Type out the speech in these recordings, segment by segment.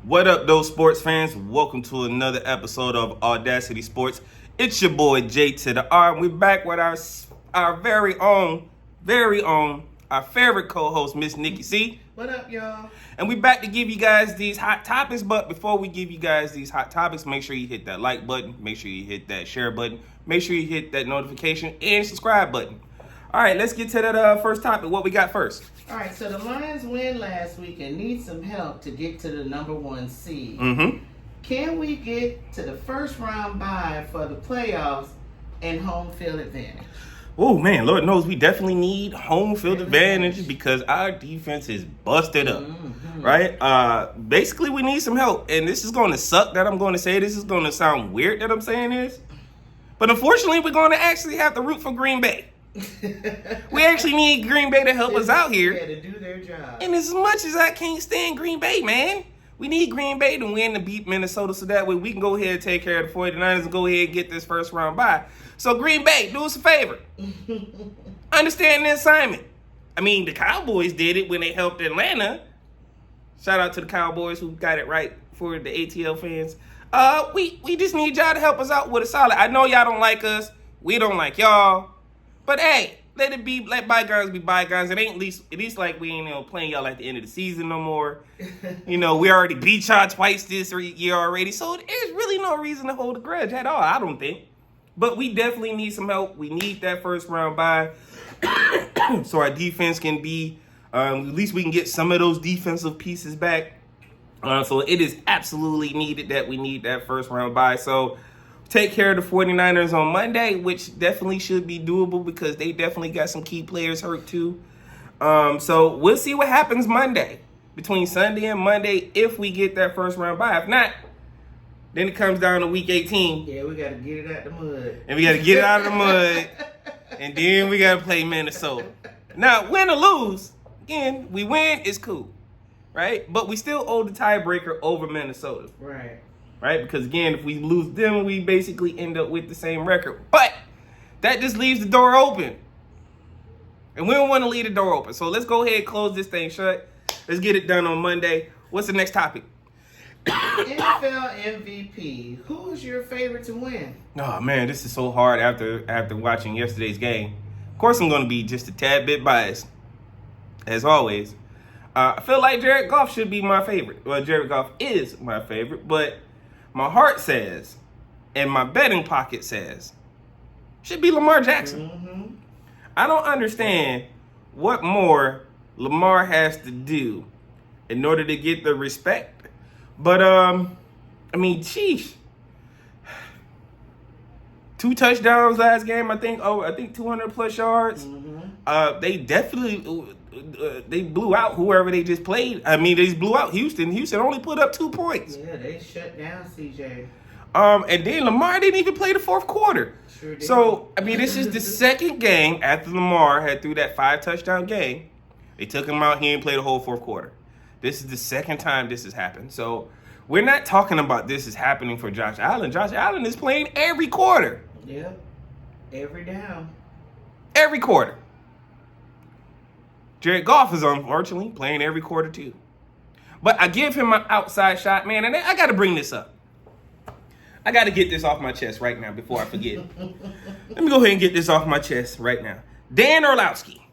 What up, those sports fans? Welcome to another episode of AwwDacity Sports. It's your boy J2DaR. We're back with our very own, our favorite co-host, Miss NikkiC. What up, y'all? And we're back to give you guys these hot topics. But before we give you guys these hot topics, make sure you hit that like button, make sure you hit that share button, make sure you hit that notification and subscribe button. All right, let's get to that first topic. What we got first? All right, so the Lions win last week and need some help to get to the number one seed. Can we get to the first round bye for the playoffs and home field advantage? Oh, man, Lord knows we definitely need home field advantage because our defense is busted up, right? Basically, we need some help. And this is going to suck that I'm going to say this. Is going to sound weird that I'm saying this. But unfortunately, we're going to actually have to root for Green Bay. We actually need Green Bay to help us out here. Yeah, to do their job. And as much as I can't stand Green Bay, man, we need Green Bay to win to beat Minnesota so that way we can go ahead and take care of the 49ers and go ahead and get this first round bye. So Green Bay, do us a favor. Understand the assignment. I mean, the Cowboys did it when they helped Atlanta. Shout out to the Cowboys who got it right for the ATL fans. We just need y'all to help us out with a solid. I know y'all don't like us. We don't like y'all. But hey, let bygones be bygones. It ain't at least like we ain't playing y'all at the end of the season no more. We already beat y'all twice this year already. So there's really no reason to hold a grudge at all, I don't think. But we definitely need some help. We need that first round bye so our defense can be, at least we can get some of those defensive pieces back. So it is absolutely needed that we need that first round bye. So take care of the 49ers on Monday, which definitely should be doable because they definitely got some key players hurt too. So we'll see what happens Monday, between Sunday and Monday, if we get that first round bye. If not, then it comes down to week 18. Yeah, we got to get it out the mud. And we got to get it out of the mud. And then we got to play Minnesota. Now, win or lose, again, we win, it's cool, right? But we still owe the tiebreaker over Minnesota. Right? Because, again, if we lose them, we basically end up with the same record. But that just leaves the door open. And we don't want to leave the door open. So let's go ahead and close this thing shut. Let's get it done on Monday. What's the next topic? NFL MVP. Who is your favorite to win? Oh, man, this is so hard after watching yesterday's game. Of course, I'm going to be just a tad bit biased, as always. I feel like Jared Goff should be my favorite. Well, Jared Goff is my favorite, but my heart says, and my betting pocket says, should be Lamar Jackson. I don't understand what more Lamar has to do in order to get the respect. But, sheesh. 2 touchdowns last game, I think 200 plus yards. They definitely, they blew out whoever they just played. They just blew out Houston. Houston only put up 2 points. Yeah, they shut down CJ. And then Lamar didn't even play the fourth quarter. Sure did. So, this is the second game after Lamar had threw that 5 touchdown game. They took him out. He didn't play the whole fourth quarter. This is the second time this has happened. So, we're not talking about this is happening for Josh Allen. Josh Allen is playing every quarter. Yep. Every down. Every quarter. Jared Goff is unfortunately playing every quarter too. But I give him an outside shot, man, and I got to bring this up. I got to get this off my chest right now before I forget. Let me go ahead and get this off my chest right now. Dan Orlowski.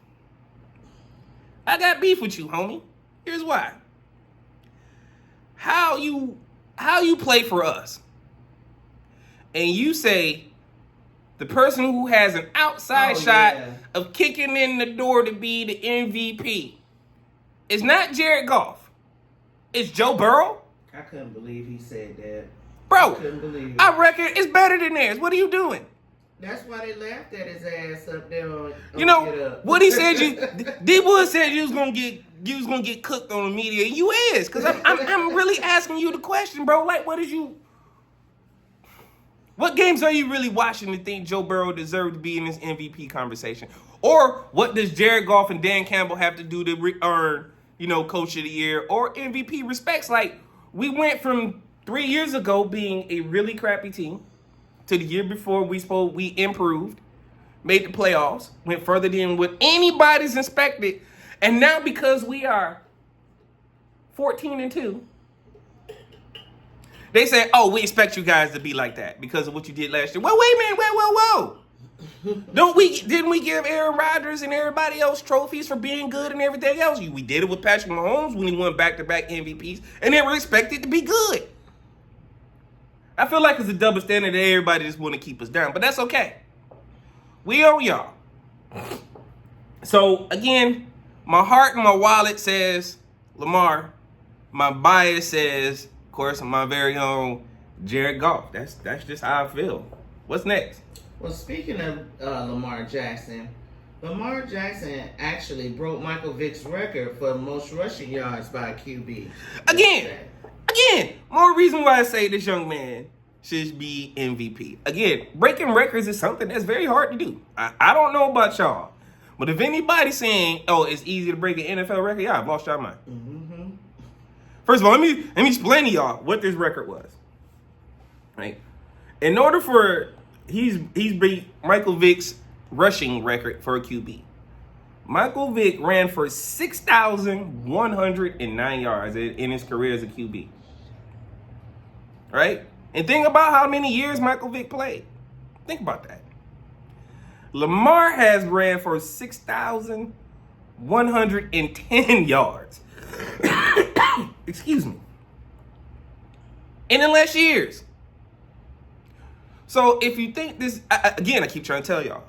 I got beef with you, homie. Here's why. How you play for us, and you say the person who has an outside shot of kicking in the door to be the MVP is not Jared Goff. It's Joe Burrow. I couldn't believe he said that. Bro, I couldn't believe it. our record is better than theirs. What are you doing? That's why they laughed at his ass up there on what he said. D. Wood said you was gonna get cooked on the media. You is, because I'm really asking you the question, bro. Like, what games are you really watching to think Joe Burrow deserved to be in this MVP conversation? Or what does Jared Goff and Dan Campbell have to do to earn, Coach of the Year or MVP respects? Like, we went from 3 years ago being a really crappy team to the year before we improved, made the playoffs, went further than what anybody's expected, and now because we are 14-2, They say, oh, we expect you guys to be like that because of what you did last year. Well, wait a minute, whoa. Didn't we give Aaron Rodgers and everybody else trophies for being good and everything else? We did it with Patrick Mahomes when he won back-to-back MVPs, and they were expected to be good. I feel like it's a double standard that everybody just want to keep us down, but that's okay. We own y'all. So, again, my heart and my wallet says Lamar. My bias says, of course, my very own Jared Goff. That's just how I feel. What's next? Well, speaking of Lamar Jackson actually broke Michael Vick's record for most rushing yards by a QB. Again, more reason why I say this young man should be MVP. Again, breaking records is something that's very hard to do. I don't know about y'all, but if anybody's saying, oh, it's easy to break an NFL record, yeah, I've lost y'all mind. Mm-hmm. First of all, let me explain to y'all what this record was. Right? In order for he's beat Michael Vick's rushing record for a QB. Michael Vick ran for 6,109 yards in his career as a QB. Right? And think about how many years Michael Vick played. Think about that. Lamar has ran for 6,110 yards. Excuse me. In the last years. So if you think this, again, I keep trying to tell y'all,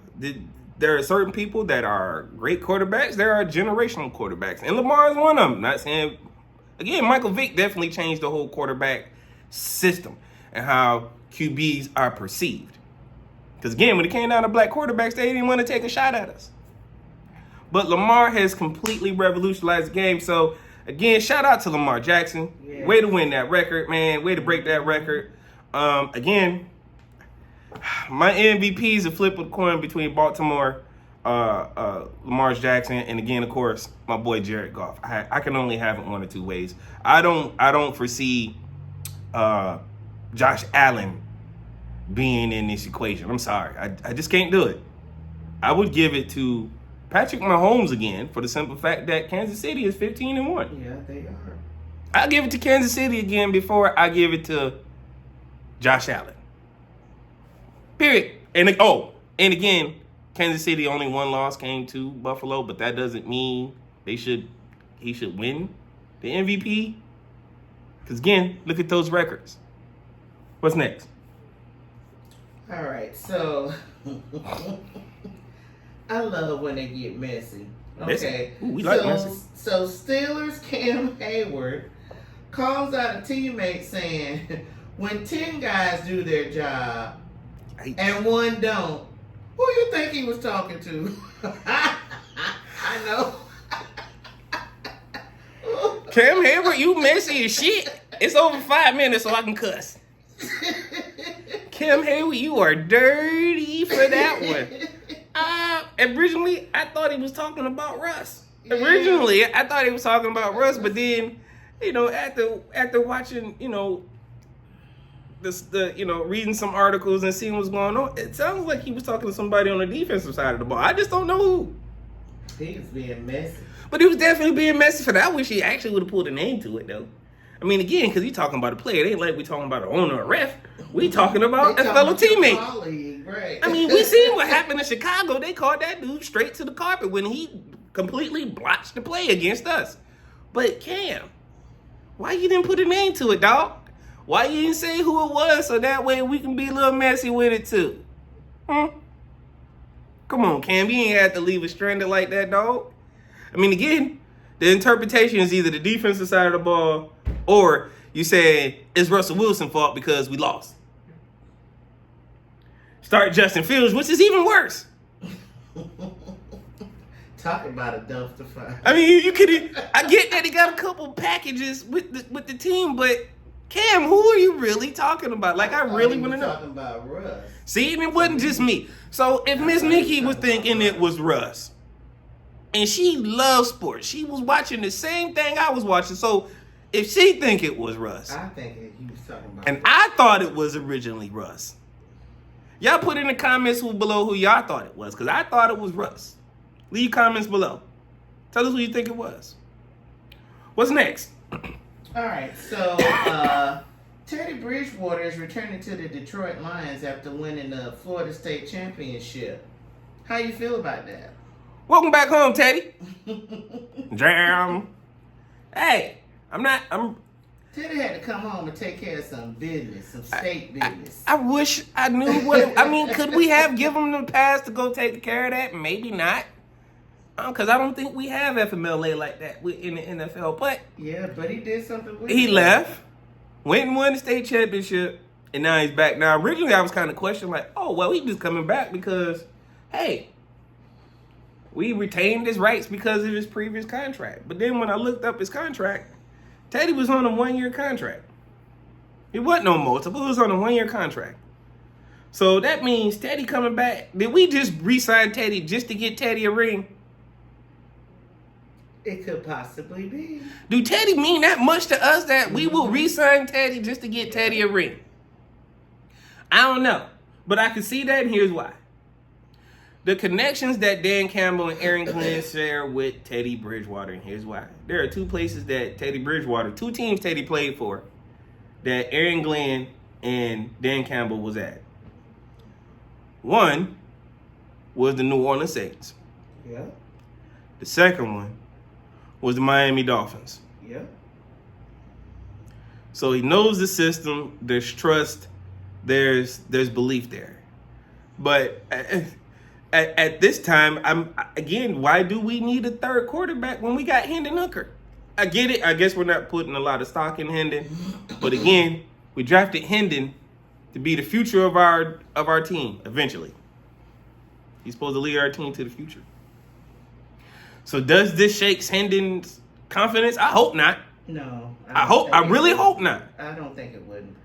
there are certain people that are great quarterbacks. There are generational quarterbacks. And Lamar is one of them. Not saying, again, Michael Vick definitely changed the whole quarterback system and how QBs are perceived. Because again, when it came down to black quarterbacks, they didn't want to take a shot at us. But Lamar has completely revolutionized the game. So again, shout out to Lamar Jackson. Yeah. Way to win that record, man. Way to break that record. Again, my MVP is a flip of the coin between Baltimore, Lamar Jackson, and again, of course, my boy Jared Goff. I can only have it one or two ways. I don't foresee Josh Allen being in this equation. I'm sorry. I just can't do it. I would give it to Patrick Mahomes again for the simple fact that Kansas City is 15-1. Yeah, they are. I'll give it to Kansas City again before I give it to Josh Allen. Period. And again, Kansas City only one loss came to Buffalo, but that doesn't mean he should win the MVP. Because again, look at those records. What's next? All right, so I love when they get messy. Okay, Ooh, we like messy. So Steelers Cam Hayward calls out a teammate saying, when 10 guys do their job and one don't, who you think he was talking to? I know. Cam Hayward, you messy as shit. It's over 5 minutes so I can cuss. Cam Hayward, you are dirty for that one. Originally, I thought he was talking about Russ. But then, after watching, reading some articles and seeing what's going on, it sounds like he was talking to somebody on the defensive side of the ball. I just don't know who. He was being messy. But he was definitely being messy for that. I wish he actually would have pulled a name to it, though. I mean, again, because he's talking about a player. It ain't like we talking about an owner or ref. We talking about a fellow teammate. Colleague, right. I mean, we seen what happened in Chicago. They called that dude straight to the carpet when he completely blotched the play against us. But Cam, why you didn't put a name to it, dog? Why you didn't say who it was so that way we can be a little messy with it too? Come on, Cam, you ain't had to leave it stranded like that, dog. I mean, again, the interpretation is either the defensive side of the ball or you say it's Russell Wilson's fault because we lost. Start Justin Fields, which is even worse. Talk about a dumpster fire. I mean, I get that he got a couple packages with the team, but Cam, who are you really talking about? Like, I really want to know. Talking about Russ. See, and it wasn't just me. So if Miss Nikki was thinking it was Russ, and she loves sports, she was watching the same thing I was watching. So if she think it was Russ, I think he was talking about. And Russ. I thought it was originally Russ. Y'all put in the comments below who y'all thought it was, because I thought it was Russ. Leave comments below. Tell us who you think it was. What's next? All right, so Teddy Bridgewater is returning to the Detroit Lions after winning the Florida State Championship. How you feel about that? Welcome back home, Teddy. Jam. Hey, Teddy had to come home and take care of some business, some state business. I wish I knew could we have given him the pass to go take care of that? Maybe not. Because I don't think we have FMLA like that in the NFL. But yeah, but he did something with he it. left, went and won the state championship, and now he's back. Now, originally I was kind of questioning, like, oh, well, he's just coming back because, hey, we retained his rights because of his previous contract. But then when I looked up his contract, Teddy was on a 1-year contract. It wasn't no multiple. It was on a 1-year contract. So that means Teddy coming back. Did we just re-sign Teddy just to get Teddy a ring? It could possibly be. Do Teddy mean that much to us that we will re-sign Teddy just to get Teddy a ring? I don't know. But I can see that, and here's why. The connections that Dan Campbell and Aaron Glenn share with Teddy Bridgewater, and here's why. There are two places that Teddy Bridgewater, two teams Teddy played for, that Aaron Glenn and Dan Campbell was at. One was the New Orleans Saints. Yeah. The second one was the Miami Dolphins. Yeah. So he knows the system. There's trust. There's belief there. But at this time, why do we need a third quarterback when we got Hendon Hooker? I get it. I guess we're not putting a lot of stock in Hendon. But again, we drafted Hendon to be the future of our team eventually. He's supposed to lead our team to the future. So does this shake Hendon's confidence? I hope not. No. I really hope not. I don't think it wouldn't.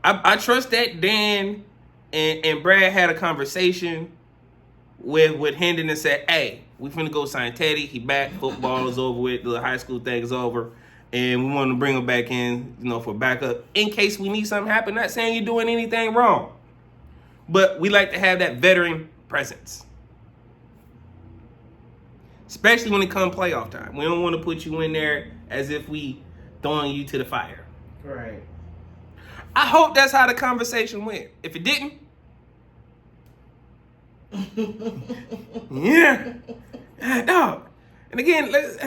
I trust that Dan and Brad had a conversation with Hendon and said, hey, we finna go sign Teddy. He back. Football is over with. The high school thing is over. And we want to bring him back in, for backup in case we need something happen. Not saying you're doing anything wrong. But we like to have that veteran presence. Especially when it comes playoff time. We don't want to put you in there as if we throwing you to the fire. Right. I hope that's how the conversation went. If it didn't, yeah, dog. And again, let's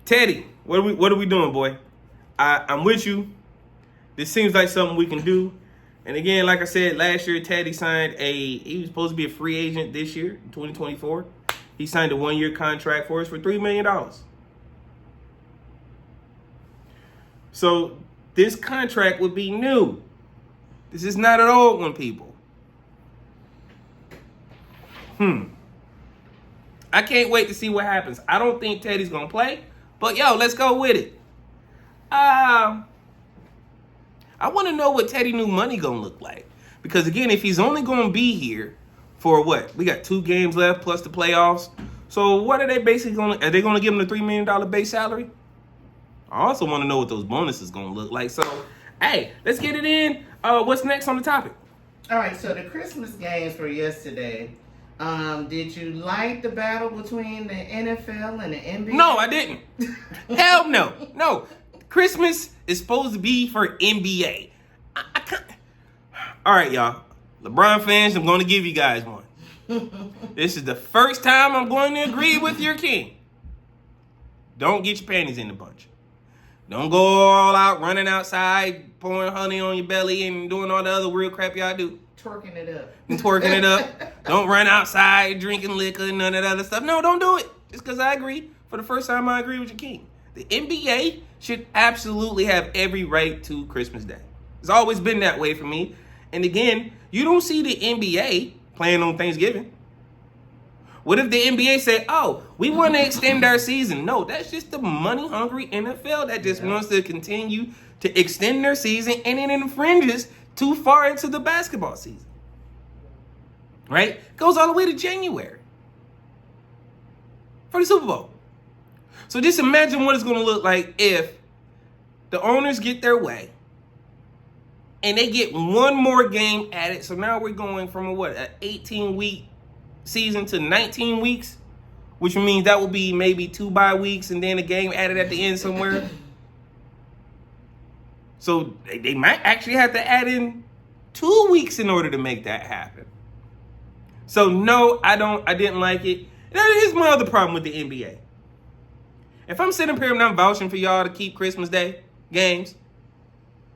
Teddy, what are we doing, boy? I'm with you. This seems like something we can do. And again, like I said, last year Teddy signed he was supposed to be a free agent this year, 2024. He signed a 1-year contract for us for $3 million. So this contract would be new. This is not an old one, people. I can't wait to see what happens. I don't think Teddy's gonna play, but let's go with it. I want to know what Teddy New Money gonna look like, because again, if he's only gonna be here for what? We got 2 games left plus the playoffs. So what are they basically gonna? Are they gonna give him the $3 million base salary? I also want to know what those bonuses gonna look like. So, hey, let's get it in. What's next on the topic? All right. So the Christmas games were yesterday. Did you like the battle between the NFL and the NBA? No, I didn't. Hell no. No. Christmas is supposed to be for NBA. I can't. All right, y'all. LeBron fans, I'm going to give you guys one. This is the first time I'm going to agree with your king. Don't get your panties in a bunch. Don't go all out running outside, pouring honey on your belly and doing all the other weird crap y'all do. Twerking it up. And twerking it up. Don't run outside drinking liquor and none of that other stuff. No, don't do it. Just because I agree. For the first time, I agree with your king. The NBA should absolutely have every right to Christmas Day. It's always been that way for me. And again, you don't see the NBA playing on Thanksgiving. What if the NBA said, oh, we want to extend our season? No, that's just the money-hungry NFL that just wants to continue to extend their season, and it infringes too far into the basketball season. Right? Goes all the way to January for the Super Bowl. So just imagine what it's going to look like if the owners get their way and they get one more game added. So now we're going from an 18-week season to 19 weeks, which means that will be maybe 2 bye weeks and then a game added at the end somewhere. So they might actually have to add in 2 weeks in order to make that happen. So no, I didn't like it. And here's my other problem with the NBA. If I'm sitting up here and I'm vouching for y'all to keep Christmas Day games,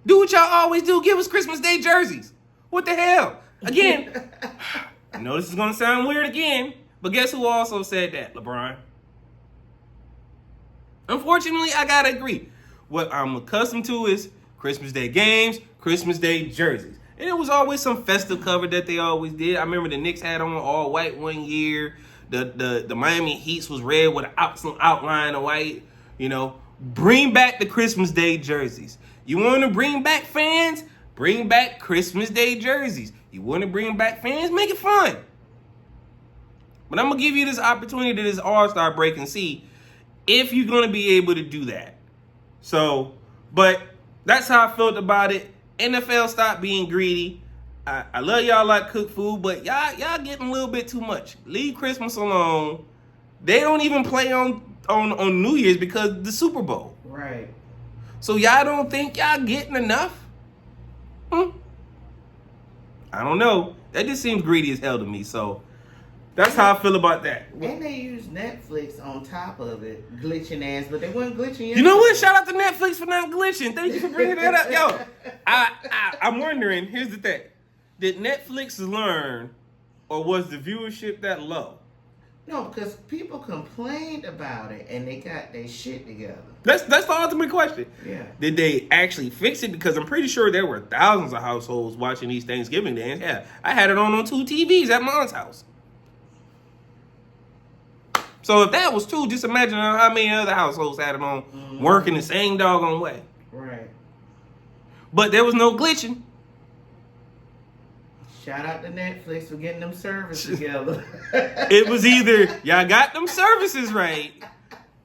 do what y'all always do. Give us Christmas Day jerseys. What the hell? Again, I know this is going to sound weird again, but guess who also said that? LeBron. Unfortunately, I got to agree. What I'm accustomed to is Christmas Day games, Christmas Day jerseys. And it was always some festive cover that they always did. I remember the Knicks had on all white one year. The Miami Heats was red with some outline of white. You know, bring back the Christmas Day jerseys. You want to bring back fans? Bring back Christmas Day jerseys. You want to bring back fans? Make it fun. But I'm going to give you this opportunity to this All-Star break and see if you're going to be able to do that. So, but that's how I felt about it. NFL, stop being greedy. I love y'all like cook food, but y'all getting a little bit too much. Leave Christmas alone. They don't even play on New Year's because of the Super Bowl. Right. So y'all don't think y'all getting enough? I don't know. That just seems greedy as hell to me. So that's how I feel about that. And they use Netflix on top of it, glitching ass, but they weren't glitching yesterday. You know what? Shout out to Netflix for not glitching. Thank you for bringing that up. Yo, I'm wondering, here's the thing. Did Netflix learn, or was the viewership that low? No, because people complained about it, and they got their shit together. That's the ultimate question. Yeah. Did they actually fix it? Because I'm pretty sure there were thousands of households watching these Thanksgiving days. Yeah, I had it on 2 TVs at my aunt's house. So if that was true, just imagine how many other households had it on working the same doggone way. Right. But there was no glitching. Shout out to Netflix for getting them services together. It was either y'all got them services right,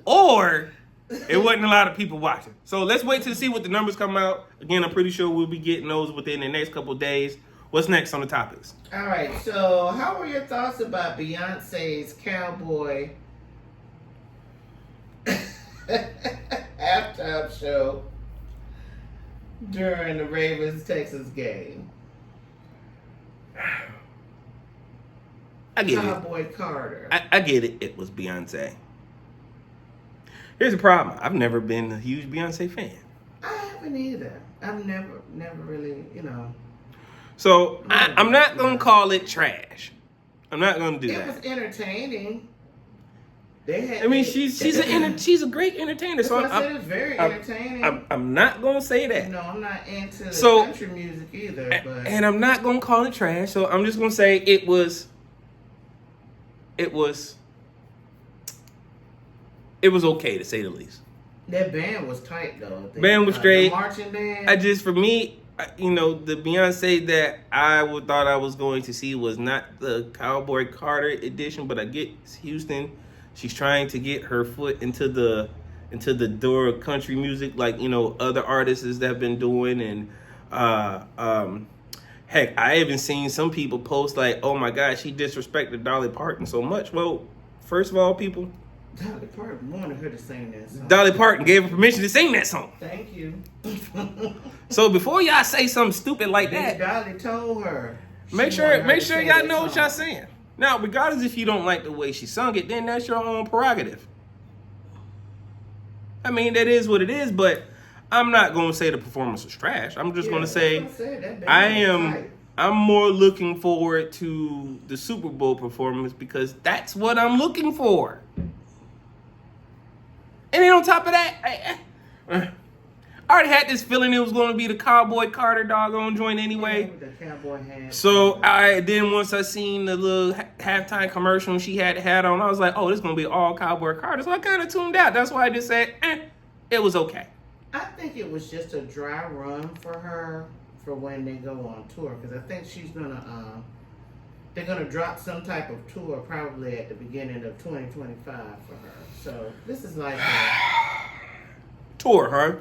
or it wasn't a lot of people watching. So let's wait to see what the numbers come out. Again, I'm pretty sure we'll be getting those within the next couple of days. What's next on the topics? All right, so how were your thoughts about Beyonce's Cowboy halftime show during the Ravens-Texans game? I get Cowboy it. Carter. I get it. It was Beyonce. Here's the problem. I've never been a huge Beyonce fan. I haven't either. I've never really, So I'm not gonna call it trash. I'm not gonna do that. It was entertaining. She's a great entertainer. That's So what I said, it was very entertaining. I'm not gonna say that. No, I'm not into So, country music either. But And I'm not gonna call it trash. So I'm just gonna say it was okay, to say the least. that band was tight though. Band was great. The marching band. For me, the Beyonce that I thought I was going to see was not the Cowboy Carter edition, but I get Houston. She's trying to get her foot into the door of country music, like other artists that have been doing, and heck, I even seen some people post like, "Oh my God, she disrespected Dolly Parton so much." Well, first of all, people, Dolly Parton wanted her to sing that song. Dolly Parton gave her permission to sing that song. Thank you. So before y'all say something stupid like that, Dolly told her. Make sure y'all know what y'all saying. Now, regardless if you don't like the way she sung it, then that's your own prerogative. I mean, that is what it is, but I'm not going to say the performance was trash. I'm just going to say I'm more looking forward to the Super Bowl performance because that's what I'm looking for. And then on top of that, I already had this feeling it was going to be the Cowboy Carter doggone joint anyway. The cowboy hat. So once I seen the little halftime commercial she had the hat on, I was like, oh, this is going to be all Cowboy Carter. So I kind of tuned out. That's why I just said, it was okay. I think it was just a dry run for her for when they go on tour. Because I think they're going to drop some type of tour probably at the beginning of 2025 for her. So this is like tour, huh?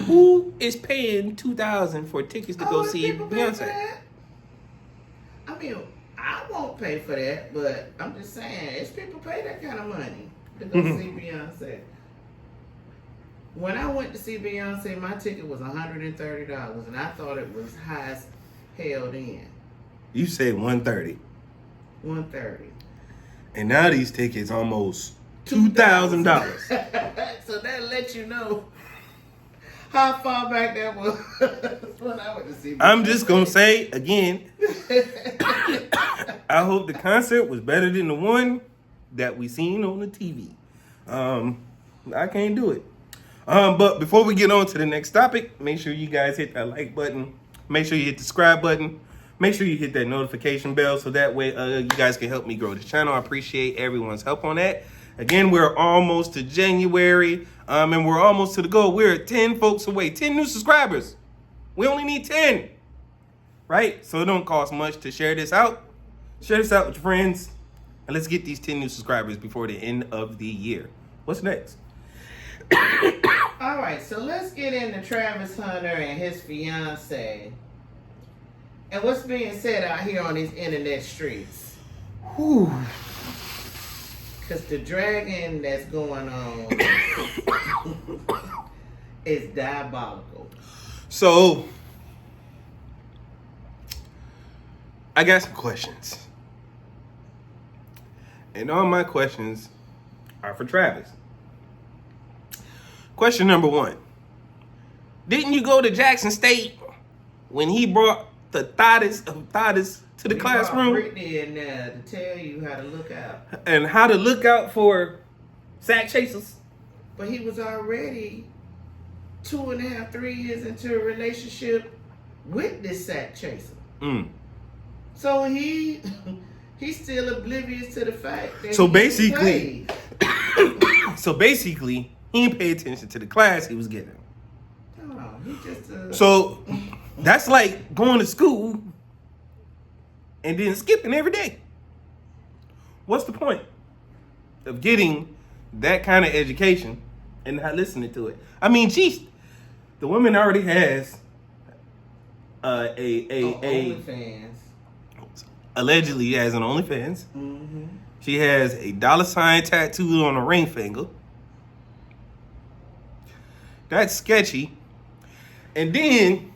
Who is paying $2,000 for tickets to go see Beyonce? I mean, I won't pay for that, but I'm just saying, it's people pay that kind of money to go see Beyonce. When I went to see Beyonce, my ticket was $130, and I thought it was high as hell then. You said $130. $130. And now these tickets almost $2,000. So that lets you know how far back that was when I went to see Beyonce. I'm just gonna say again, I hope the concert was better than the one that we seen on the TV. I can't do it. But before we get on to the next topic, make sure you guys hit that like button. Make sure you hit the subscribe button. Make sure you hit that notification bell so that way you guys can help me grow the channel. I appreciate everyone's help on that. Again, we're almost to January, and we're almost to the goal. We're 10 folks away, 10 new subscribers. We only need 10, right? So it don't cost much to share this out. Share this out with your friends, and let's get these 10 new subscribers before the end of the year. What's next? All right, so let's get into Travis Hunter and his fiance and what's being said out here on these internet streets. Whew. Because the dragging that's going on is diabolical. So, I got some questions. And all my questions are for Travis. Question number 1. Didn't you go to Jackson State when he brought the thottis of thottis to the classroom? Brittany in there to tell you how to look out. And how to look out for sack chasers. But he was already 2.5, 3 years into a relationship with this sack chaser. So he's still oblivious to the fact that so basically he didn't pay attention to the class he was getting. Oh, he just So that's like going to school and then skipping every day. What's the point of getting that kind of education and not listening to it? I mean, geez, the woman already has OnlyFans. Allegedly has an OnlyFans. Mm-hmm. She has a $ tattooed on her ring finger. That's sketchy. And then,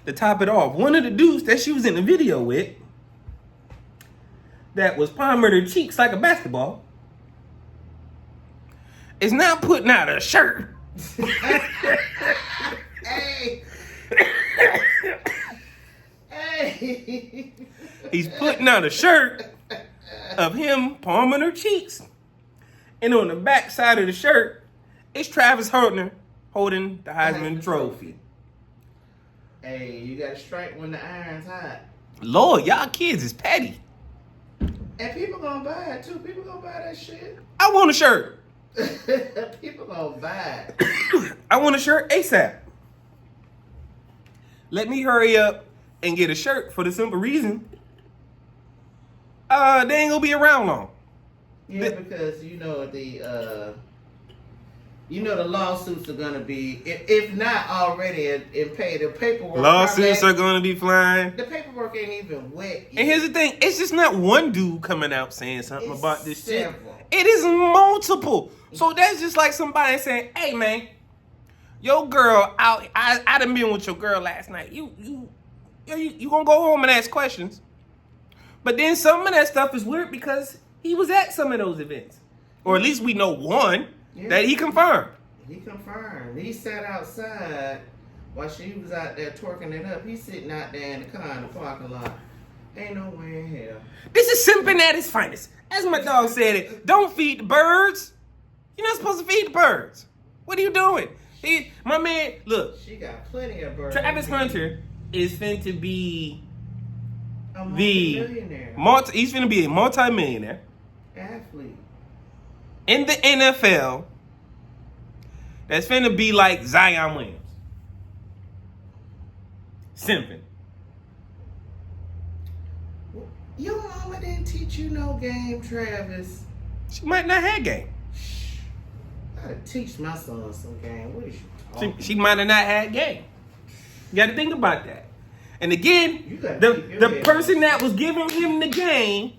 to top it off, one of the dudes that she was in the video with that was palming her cheeks like a basketball is now putting out a shirt. Hey. Hey. He's putting out a shirt of him palming her cheeks. And on the back side of the shirt, it's Travis Hunter holding the Heisman Trophy. Hey, you gotta strike when the iron's hot. Lord, y'all kids is petty. And people gonna buy it too. People gonna buy that shit. I want a shirt. People gonna buy it. I want a shirt ASAP. Let me hurry up and get a shirt for the simple reason they ain't gonna be around long. Yeah, because you know the lawsuits are gonna be, if not already in pay, the paperwork. Lawsuits are gonna be flying. The paperwork ain't even wet yet. And here's the thing: it's just not one dude coming out saying something It's about this shit. several. It is multiple. So that's just like somebody saying, "Hey, man, your girl out. I done been with your girl last night. You gonna go home and ask questions." But then some of that stuff is weird because he was at some of those events, or at least we know one that he confirmed. He confirmed. He sat outside while she was out there twerking it up. He's sitting out there in the car in the parking lot. Ain't no way in hell. This is simping at its finest. As my dog said it, don't feed the birds. You're not supposed to feed the birds. What are you doing? My man, look. She got plenty of birds. Travis Hunter is finna be a multi-millionaire. He's finna be a multi-millionaire Athlete. in the NFL. That's finna be like Zion Williams. Simping. Your mama didn't teach you no game, Travis. She might not have game. I gotta teach my son some game. What is you talking? She might have not had game. You got to think about that. And again, the person that was giving him the game,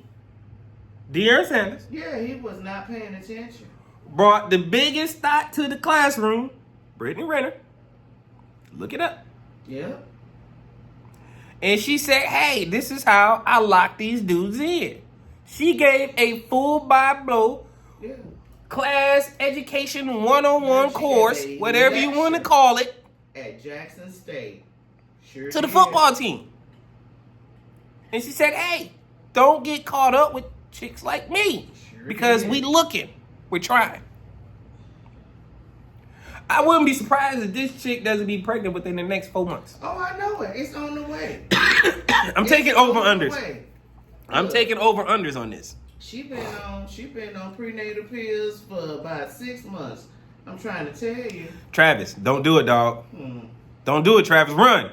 Deion Sanders. Yeah, he was not paying attention. brought the biggest thought to the classroom, Brittany Renner. Look it up. Yeah. And she said, hey, this is how I lock these dudes in. She gave a full blow class education 101 course, whatever you want to call it, at Jackson State. Sure to the football team. And she said, hey, don't get caught up with chicks like me because we looking. We're trying. I wouldn't be surprised if this chick doesn't be pregnant within the next 4 months. Oh, I know it. It's on the way. I'm taking over-unders. I'm taking over-unders on this. She been on prenatal pills for about 6 months. I'm trying to tell you. Travis, don't do it, dog. Don't do it, Travis. Run.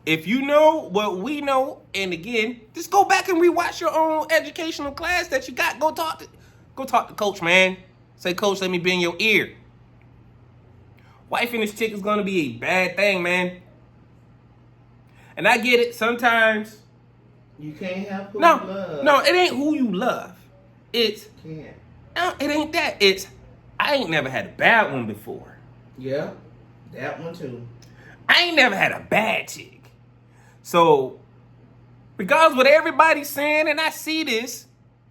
If you know what we know, and again, just go back and rewatch your own educational class that you got. Go talk to coach, man. Say, coach, let me be in your ear. Wifing this chick is going to be a bad thing, man. And I get it. Sometimes you can't help who you love. No, it ain't who you love. It ain't that. It's I ain't never had a bad one before. Yeah, that one too. I ain't never had a bad chick. So, regardless of what everybody's saying, and I see this,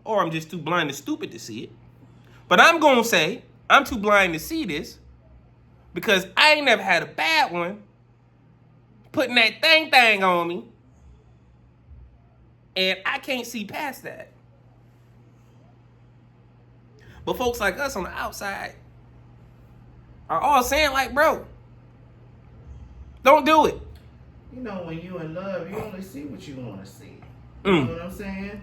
or I'm just too blind and stupid to see it, but I'm going to say I'm too blind to see this because I ain't never had a bad one putting that thing on me, and I can't see past that. But folks like us on the outside are all saying like, bro, don't do it. You know, when you in love, you only see what you want to see. You know what I'm saying?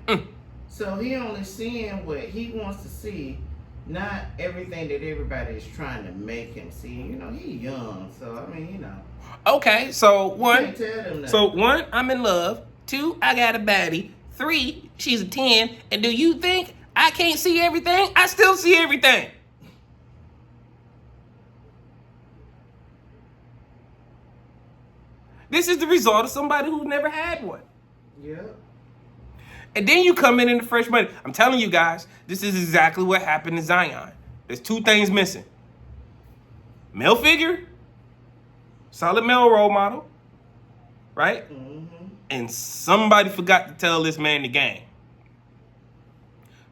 So he only seeing what he wants to see, not everything that everybody is trying to make him see. You know, he young, so I mean, you know. Okay, so one, can't tell them nothing. I'm in love. 2, I got a baddie. 3, she's a 10. And do you think I can't see everything? I still see everything. This is the result of somebody who never had one. Yeah. And then you come in the fresh money. I'm telling you guys, this is exactly what happened to Zion. There's 2 things missing. Male figure, solid male role model, right? And somebody forgot to tell this man the game.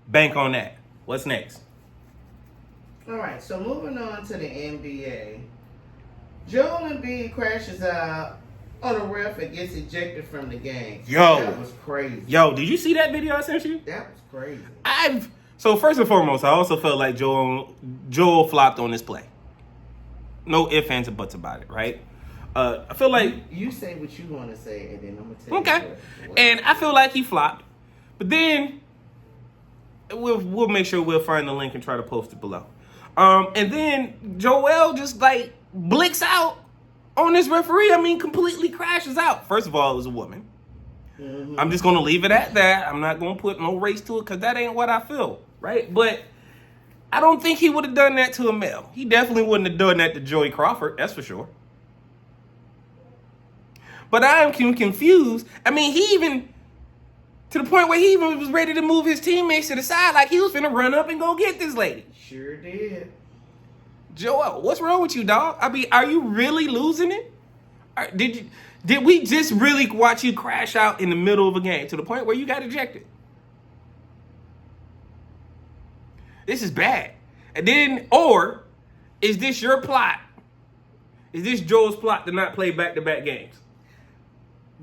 Bank on that. What's next? All right, so moving on to the NBA. Joel Embiid crashes out on a ref and gets ejected from the game. Yo. That was crazy. Yo, did you see that video I sent you? That was crazy. So first and foremost, I also felt like Joel flopped on this play. No ifs, ands, or buts about it, right? I feel like... You say what you want to say, and then I'm going to tell you. Okay. And I feel like he flopped. But then, we'll make sure we'll find the link and try to post it below. And then, Joel just, like, blicks out on this referee. I mean, completely crashes out. First of all, it was a woman. I'm just going to leave it at that. I'm not going to put no race to it because that ain't what I feel, right? But I don't think he would have done that to a male. He definitely wouldn't have done that to Joey Crawford, that's for sure. But I am confused. I mean, he even, to the point where he even was ready to move his teammates to the side like he was finna run up and go get this lady. Sure did. Joel, what's wrong with you, dog? I mean, are you really losing it? Did we just really watch you crash out in the middle of a game to the point where you got ejected? This is bad. And then, or is this your plot? Is this Joel's plot to not play back-to-back games?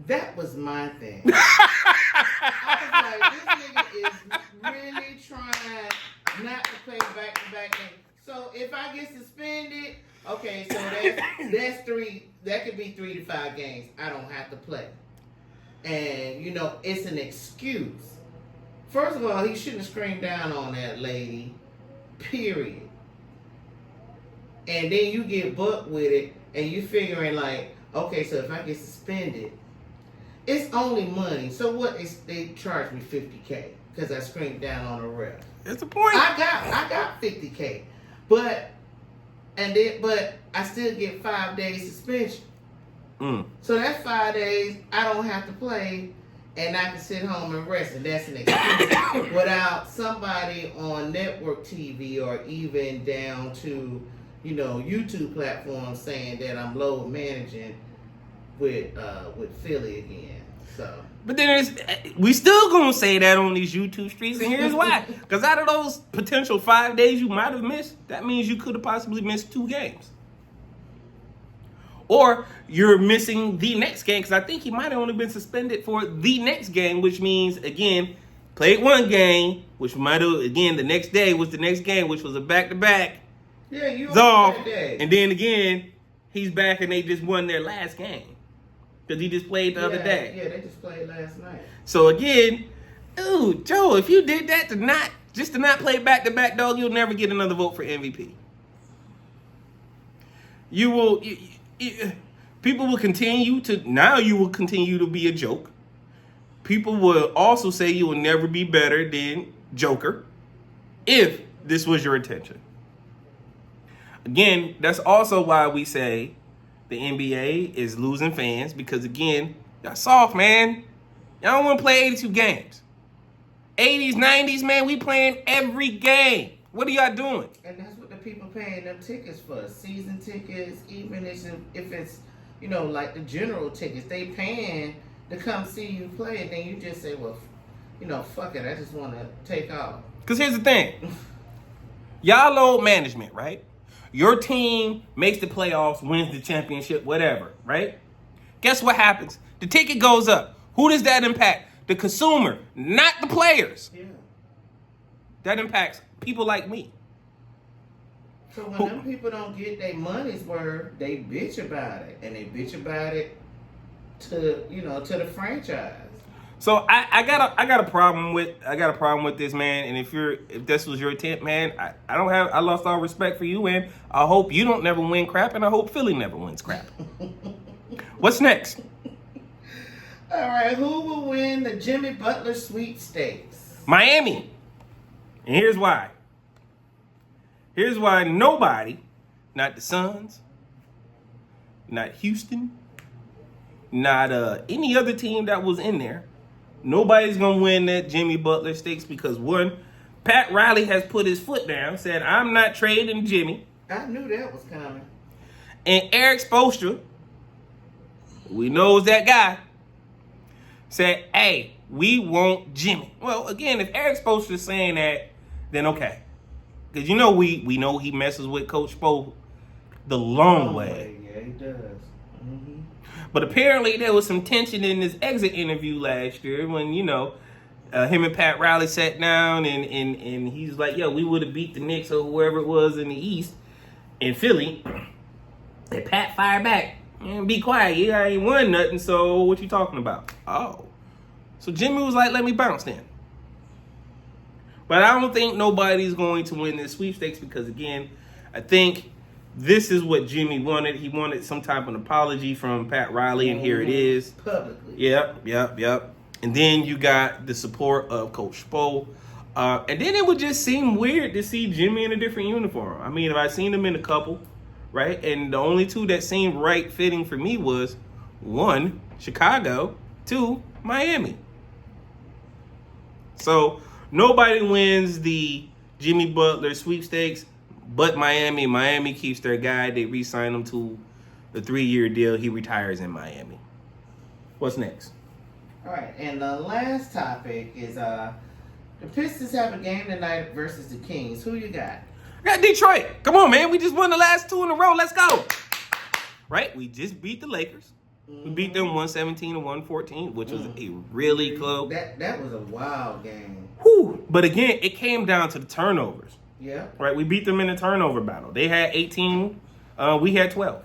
That was my thing. I was like, this nigga is really trying not to play back-to-back games. So if I get suspended, okay, so that's 3. That could be 3 to 5 games. I don't have to play. And, you know, it's an excuse. First of all, he shouldn't have screamed down on that lady, period. And then you get booked with it, and you figuring like, okay, so if I get suspended, it's only money. So what is they charge me $50K because I screamed down on a ref? That's the point. I got $50K, but I still get 5 days suspension. So that's 5 days I don't have to play, and I can sit home and rest, and that's an excuse. Without somebody on network TV or even down to, YouTube platforms saying that I'm load managing with Philly again. So. But then we still gonna say that on these YouTube streets, and here's why. Because out of those potential 5 days you might have missed, that means you could have possibly missed 2 games. Or you're missing the next game, because I think he might have only been suspended for the next game, which means, again, played 1 game, which might have, again, the next day was the next game, which was a back-to-back. Yeah, you off, that day. And then again, he's back and they just won their last game. Because he just played the other day. Yeah, they just played last night. So again, dude, Joe, if you did that to not play back-to-back, dog, you'll never get another vote for MVP. You will... people will continue to be a joke. People will also say you will never be better than Joker if this was your intention. Again, that's also why we say the NBA is losing fans, because again, y'all soft, man. Y'all don't want to play 82 games. 80s, 90s, man, we playing every game. What are y'all doing? And that's what the people paying them tickets for. Season tickets, even if it's, like the general tickets, they paying to come see you play, and then you just say, well, fuck it, I just want to take off. Because here's the thing. Y'all load management, right? Your team makes the playoffs, wins the championship, whatever, right? Guess what happens? The ticket goes up. Who does that impact? The consumer, not the players. Yeah. That impacts people like me. So when them people don't get their money's worth, they bitch about it. And they bitch about it to the franchise. So I got a problem with this, man. And if this was your intent, man, I lost all respect for you, and I hope you don't never win crap, and I hope Philly never wins crap. What's next? All right, who will win the Jimmy Butler sweepstakes? Miami. And here's why. Here's why nobody, not the Suns, not Houston, not any other team that was in there, nobody's going to win that Jimmy Butler stakes, because one, Pat Riley has put his foot down, said, I'm not trading Jimmy. I knew that was coming. And Eric Spoelstra, we knows that guy, said, hey, we want Jimmy. Well, again, if Eric Spoelstra is saying that, then okay. Because we know he messes with Coach Spo the long way. Yeah, he does. Mm-hmm. But apparently there was some tension in his exit interview last year when, him and Pat Riley sat down and he's like, yo, we would have beat the Knicks or whoever it was in the East in Philly. And Pat fired back. Man, be quiet. Yeah, I ain't won nothing, so what you talking about? Oh. So Jimmy was like, let me bounce then. But I don't think nobody's going to win this sweepstakes because, again, I think this is what Jimmy wanted. He wanted some type of apology from Pat Riley, and here it is. Publicly. Yep. And then you got the support of Coach Spo. And then it would just seem weird to see Jimmy in a different uniform. I mean, I've seen him in a couple, right? And the only 2 that seemed right fitting for me was 1, Chicago, 2, Miami. So nobody wins the Jimmy Butler sweepstakes but Miami. Miami keeps their guy. They re-sign him to the 3-year deal. He retires in Miami. What's next? All right, and the last topic is the Pistons have a game tonight versus the Kings. Who you got? I got Detroit. Come on, man. We just won the last 2 in a row. Let's go. Right? We just beat the Lakers. We beat them 117-114, which was a really close. That was a wild game. Whew. But again, it came down to the turnovers. Yeah. Right? We beat them in the turnover battle. They had 18. We had 12.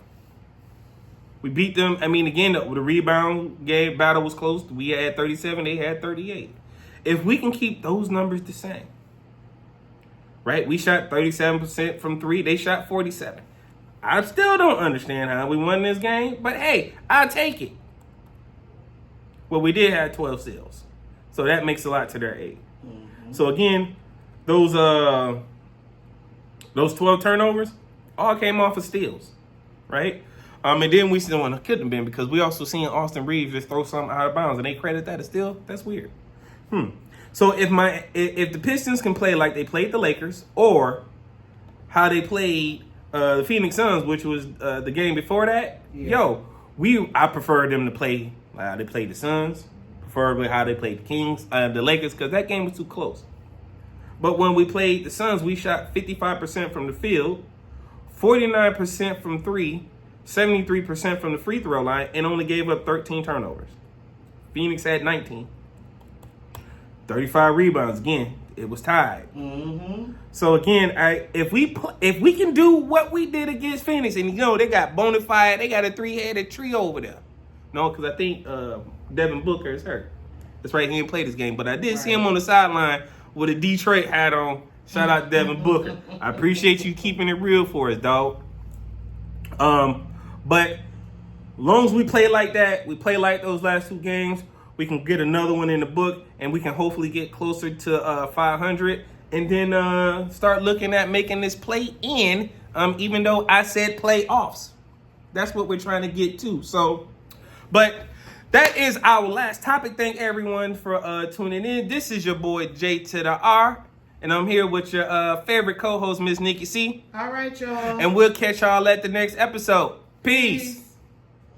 We beat them. I mean, again, the rebound game battle was close. We had 37. They had 38. If we can keep those numbers the same, right? We shot 37% from 3. They shot 47. I still don't understand how we won this game, but hey, I'll take it. Well, we did have 12 steals, so that makes a lot to their 8. Mm-hmm. So again, those 12 turnovers all came off of steals, right? And then we still want to couldn't have been because we also seen Austin Reeves just throw something out of bounds and they credit that as still that's weird. So if the Pistons can play like they played the Lakers or how they played the Phoenix Suns, which was the game before that, I prefer them to play like how they played the Suns, preferably how they played the Kings, the Lakers, because that game was too close. But when we played the Suns, we shot 55% from the field, 49% from three, 73% from the free throw line, and only gave up 13 turnovers. Phoenix had 19. 35 rebounds. Again, it was tied. So again, if we can do what we did against Phoenix, and they got bona fide, they got a 3-headed trio over there. No, because I think Devin Booker is hurt. That's right, he didn't play this game, but I did see him on the sideline with a Detroit hat on. Shout out to Devin Booker. I appreciate you keeping it real for us, dog. But long as we play like that, we play like those last 2 games, we can get another one in the book, and we can hopefully get closer to 500, and then start looking at making this play in. Even though I said playoffs, that's what we're trying to get to. So, but that is our last topic. Thank everyone for tuning in. This is your boy J2DaR, and I'm here with your favorite co-host, Miss NikkiC. All right, y'all. And we'll catch y'all at the next episode. Peace.